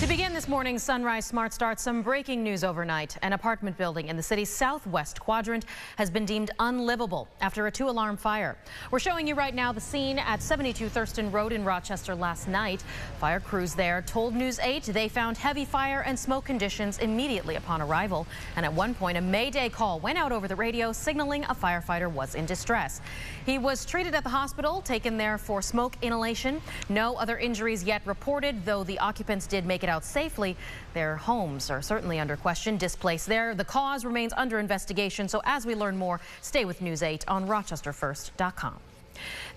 To begin this morning's Sunrise Smart Start, some breaking news overnight. An apartment building in the city's southwest quadrant has been deemed unlivable after a 2-alarm fire. We're showing you right now the scene at 72 Thurston Road in Rochester last night. Fire crews there told News 8 they found heavy fire and smoke conditions immediately upon arrival. And at one point, a Mayday call went out over the radio signaling a firefighter was in distress. He was treated at the hospital, taken there for smoke inhalation. No other injuries yet reported, though the occupants did make it out safely. Their homes are certainly under question, displaced there. The cause remains under investigation, so as we learn more, stay with News 8 on rochesterfirst.com.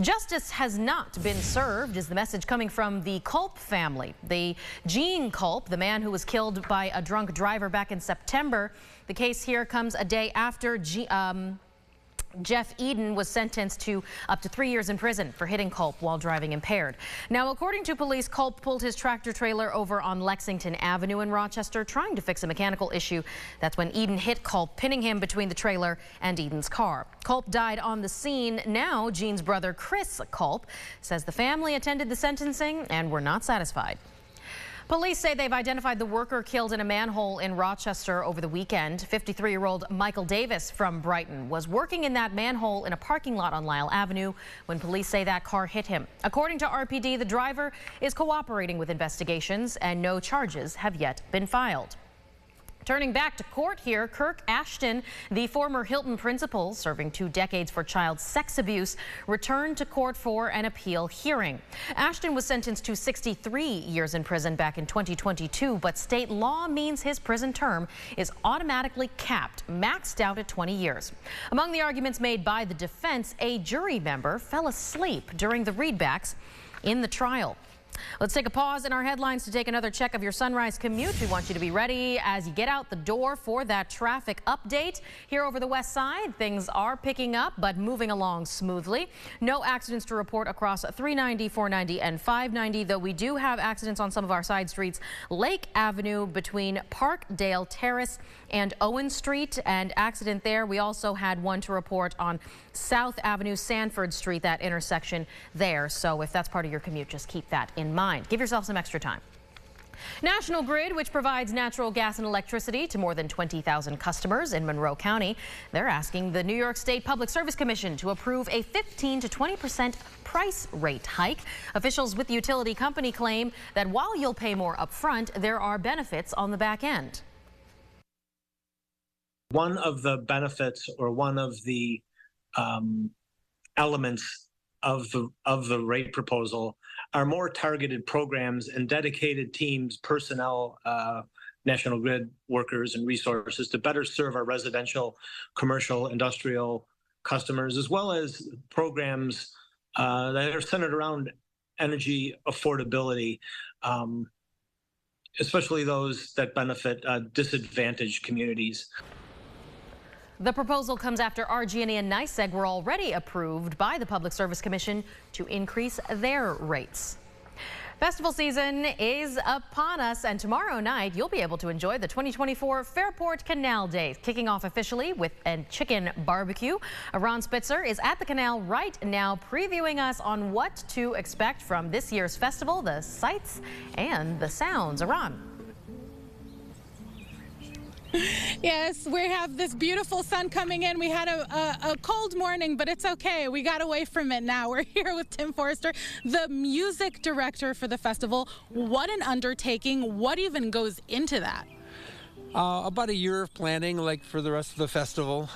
Justice has not been served is the message coming from the Culp family. The Gene Culp, the man who was killed by a drunk driver back in September. The case here comes a day after Jeff Eden was sentenced to up to 3 years in prison for hitting Culp while driving impaired. Now, according to police, Culp pulled his tractor trailer over on Lexington Avenue in Rochester, trying to fix a mechanical issue. That's when Eden hit Culp, pinning him between the trailer and Eden's car. Culp died on the scene. Now, Gene's brother, Chris Culp, says the family attended the sentencing and were not satisfied. Police say they've identified the worker killed in a manhole in Rochester over the weekend. 53-year-old Michael Davis from Brighton was working in that manhole in a parking lot on Lyle Avenue when police say that car hit him. According to RPD, the driver is cooperating with investigations and no charges have yet been filed. Turning back to court here, Kirk Ashton, the former Hilton principal serving 2 decades for child sex abuse, returned to court for an appeal hearing. Ashton was sentenced to 63 years in prison back in 2022, but state law means his prison term is automatically capped, maxed out at 20 years. Among the arguments made by the defense, a jury member fell asleep during the readbacks in the trial. Let's take a pause in our headlines to take another check of your sunrise commute. We want you to be ready as you get out the door for that traffic update. Here over the west side, things are picking up but moving along smoothly. No accidents to report across 390, 490 and 590, though we do have accidents on some of our side streets. Lake Avenue between Parkdale Terrace and Owen Street, and accident there. We also had one to report on South Avenue, Sanford Street, that intersection there. So if that's part of your commute, just keep that in mind. Give yourself some extra time. National Grid, which provides natural gas and electricity to more than 20,000 customers in Monroe County, they're asking the New York State Public Service Commission to approve a 15 to 20% price rate hike. Officials with the utility company claim that while you'll pay more upfront, there are benefits on the back end. One of the benefits, or one of the elements of the rate proposal, are more targeted programs and dedicated teams, personnel, National Grid workers and resources to better serve our residential, commercial, industrial customers, as well as programs that are centered around energy affordability, especially those that benefit disadvantaged communities. The proposal comes after RG&E and NYSEG were already approved by the Public Service Commission to increase their rates. Festival season is upon us, and tomorrow night you'll be able to enjoy the 2024 Fairport Canal Days, kicking off officially with a chicken barbecue. Ron Spitzer is at the canal right now previewing us on what to expect from this year's festival, the sights and the sounds. Ron. Yes, we have this beautiful sun coming in. We had a cold morning, but it's okay. We got away from it now. We're here with Tim Forrester, the music director for the festival. What an undertaking. What even goes into that? About a year of planning, like for the rest of the festival.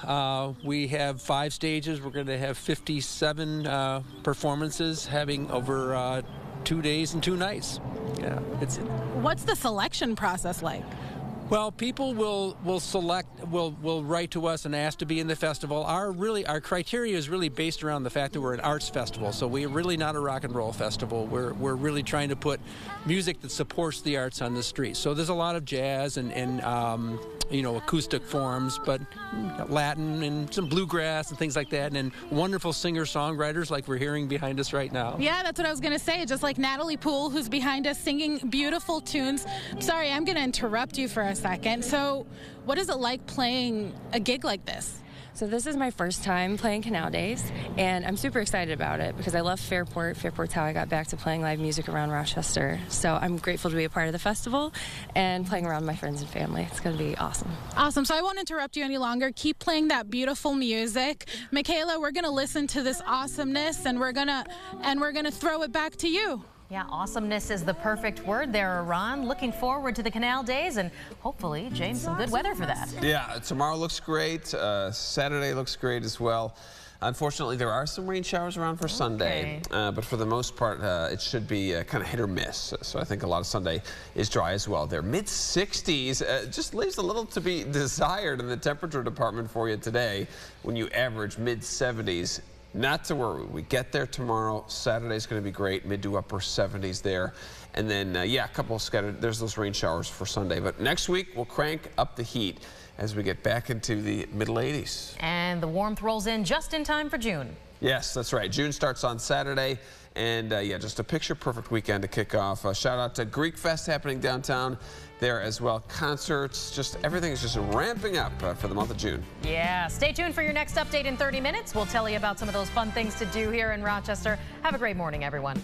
We have 5 stages. We're going to have 57 performances, having over 2 days and 2 nights. Yeah, What's the selection process like? Well, people will write to us and ask to be in the festival. Our criteria is really based around the fact that we're an arts festival. So we're really not a rock and roll festival. We're really trying to put music that supports the arts on the street. So there's a lot of jazz and acoustic forms, but Latin and some bluegrass and things like that, and wonderful singer-songwriters like we're hearing behind us right now. Yeah, that's what I was going to say. Just like Natalie Poole, who's behind us singing beautiful tunes. Sorry, I'm going to interrupt you for a second. So what is it like playing a gig like this? So this is my first time playing Canal Days, and I'm super excited about it because I love Fairport. Fairport's how I got back to playing live music around Rochester. So I'm grateful to be a part of the festival and playing around my friends and family. It's going to be awesome. Awesome. So I won't interrupt you any longer. Keep playing that beautiful music. Michaela, we're going to listen to this awesomeness, and we're going to throw it back to you. Yeah, awesomeness is the perfect word there, Iran. Looking forward to the Canal Days and hopefully, James, some good weather for that. Yeah, tomorrow looks great. Saturday looks great as well. Unfortunately, there are some rain showers around for Sunday, but for the most part, it should be kind of hit or miss. So I think a lot of Sunday is dry as well. There, mid-60s, just leaves a little to be desired in the temperature department for you today when you average mid-70s. Not to worry, we get there tomorrow. Saturday's going to be great, mid to upper 70s there. And then, yeah, a couple of scattered, there's those rain showers for Sunday. But next week, we'll crank up the heat as we get back into the middle 80s. And the warmth rolls in just in time for June. Yes, that's right. June starts on Saturday. And, yeah, just a picture-perfect weekend to kick off. Shout out to Greek Fest happening downtown there as well. Concerts, just everything's just ramping up for the month of June. Yeah, stay tuned for your next update in 30 minutes. We'll tell you about some of those fun things to do here in Rochester. Have a great morning, everyone.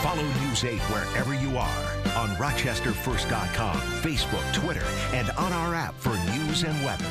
Follow News 8 wherever you are on RochesterFirst.com, Facebook, Twitter, and on our app for news and weather.